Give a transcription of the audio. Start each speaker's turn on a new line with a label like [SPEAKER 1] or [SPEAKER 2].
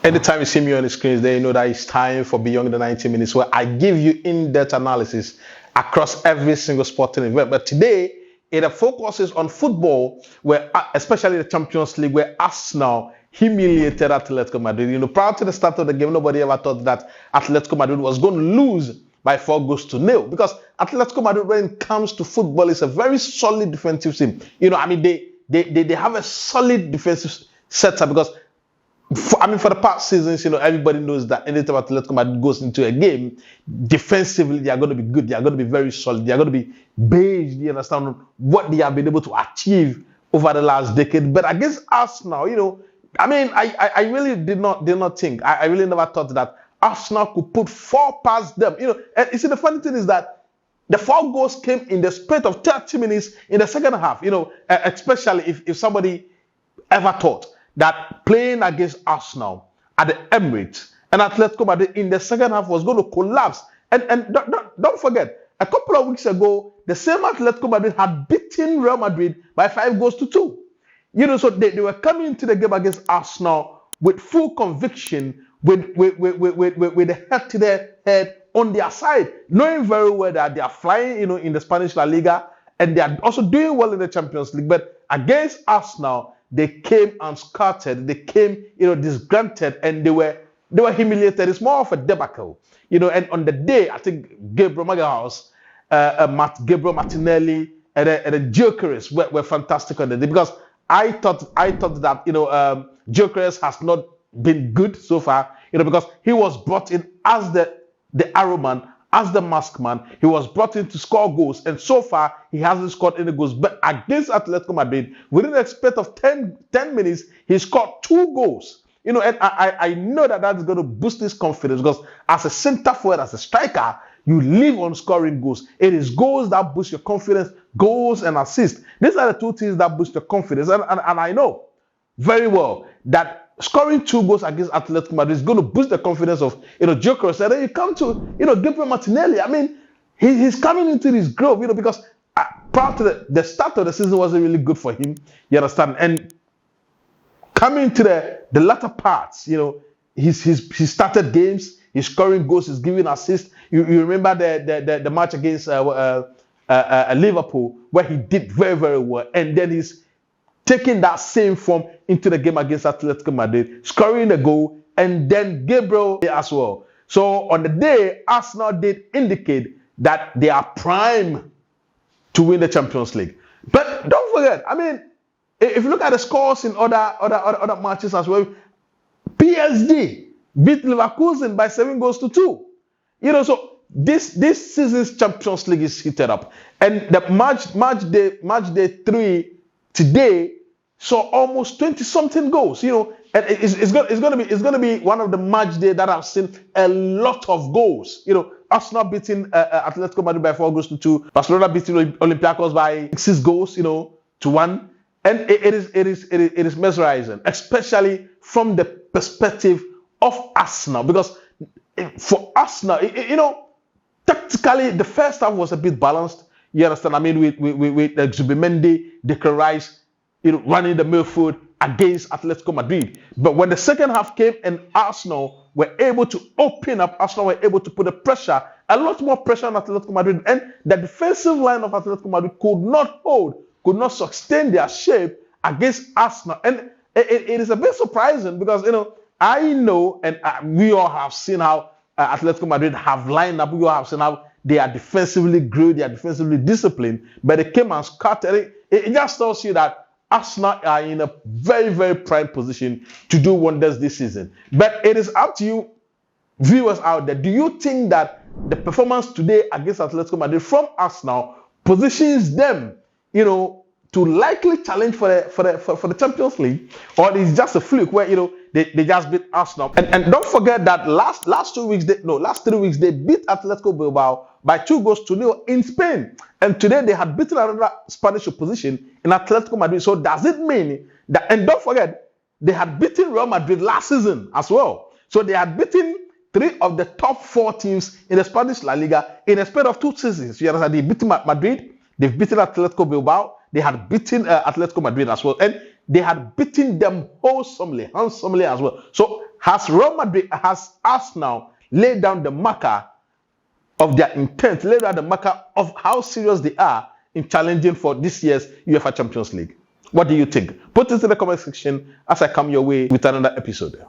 [SPEAKER 1] Anytime you see me on the screens, then you know that it's time for Beyond the 90 Minutes, where I give you in-depth analysis across every single sporting event. But today, it focuses on football, where especially the Champions League, where Arsenal humiliated Atletico Madrid. You know, prior to the start of the game, nobody ever thought that Atletico Madrid was going to lose by 4-0, because Atletico Madrid, when it comes to football, is a very solid defensive team. You know, I mean, they have a solid defensive setup, because for the past seasons, you know, everybody knows that anytime Atletico Madrid goes into a game, defensively, they are going to be good. They are going to be very solid. They are going to be based, you understand, on what they have been able to achieve over the last decade. But against Arsenal, you know, I mean, I really did not think, I really never thought that Arsenal could put 4 past them. You know, and you see, the funny thing is that the 4 goals came in the space of 30 minutes in the second half. You know, especially if somebody ever thought that playing against Arsenal at the Emirates and Atletico Madrid in the second half was going to collapse. And don't forget, a couple of weeks ago, the same Atletico Madrid had beaten Real Madrid by 5-2. You know, so they were coming into the game against Arsenal with full conviction, with the head to their head on their side, knowing very well that they are flying, you know, in the Spanish La Liga, and they are also doing well in the Champions League. But against Arsenal, they came unscattered, they came, you know, disgruntled, and they were humiliated. It's more of a debacle, you know. And on the day, I think Gabriel Jesus, Gabriel Martinelli, and the Jois were fantastic on the day, because I thought that, you know, Jois has not been good so far, you know, because he was brought in as the arrow man, as the mask man. He was brought in to score goals, and so far he hasn't scored any goals. But against Atletico Madrid, within a space of 10 minutes, he scored 2 goals. You know, and I know that is going to boost his confidence, because as a center forward, as a striker, you live on scoring goals. It is goals that boost your confidence, goals and assists. These are the 2 things that boost your confidence. And I know very well that scoring 2 goals against Atletico Madrid is going to boost the confidence of, you know, Jois. And then you come to, you know, Gabriel Martinelli. I mean, he's coming into this growth, you know, because prior to the start of the season wasn't really good for him. You understand? And coming to the latter parts, you know, he started games, he's scoring goals, he's giving assists. You remember the match against Liverpool, where he did very, very well, and then he's taking that same form into the game against Atletico Madrid, scoring a goal, and then Gabriel as well. So on the day, Arsenal did indicate that they are prime to win the Champions League. But don't forget, I mean, if you look at the scores in other matches as well, PSG beat Leverkusen by 7-2. You know, so this season's Champions League is heated up, and the match day 3 today saw almost 20-something goals. You know, and it's going to be one of the match day that I've seen a lot of goals. You know, Arsenal beating Atletico Madrid by 4-2. Barcelona beating Olympiakos by 6 goals, you know, to 1. And it is mesmerizing, especially from the perspective of Arsenal, because for Arsenal, you know, tactically the first half was a bit balanced. You understand? I mean, with Zubimendi, Declan Rice, you know, running the midfield against Atletico Madrid. But when the second half came and Arsenal were able to open up, Arsenal were able to put a lot more pressure on Atletico Madrid, and the defensive line of Atletico Madrid could not sustain their shape against Arsenal. And it is a bit surprising, because, you know, I know, and we all have seen how Atletico Madrid have lined up. We all have seen how they are defensively good, they are defensively disciplined, but they came and scattered. It just tells you that Arsenal are in a very, very prime position to do wonders this season. But it is up to you, viewers out there. Do you think that the performance today against Atletico Madrid from Arsenal positions them, you know, to likely challenge for the Champions League, or is just a fluke where, you know, they just beat Arsenal? And don't forget that last 3 weeks they beat Atletico Bilbao by 2-0 in Spain, and today they had beaten another Spanish opposition in Atletico Madrid. So does it mean that? And don't forget, they had beaten Real Madrid last season as well. So they had beaten 3 of the top 4 teams in the Spanish La Liga in a span of 2 seasons. You understand? They beat Madrid, they've beaten Atletico Bilbao, they had beaten Atletico Madrid as well. And they had beaten them wholesomely, handsomely as well. So has Real Madrid, has Arsenal laid down the marker of their intent, laid down the marker of how serious they are in challenging for this year's UEFA Champions League? What do you think? Put it in the comment section as I come your way with another episode.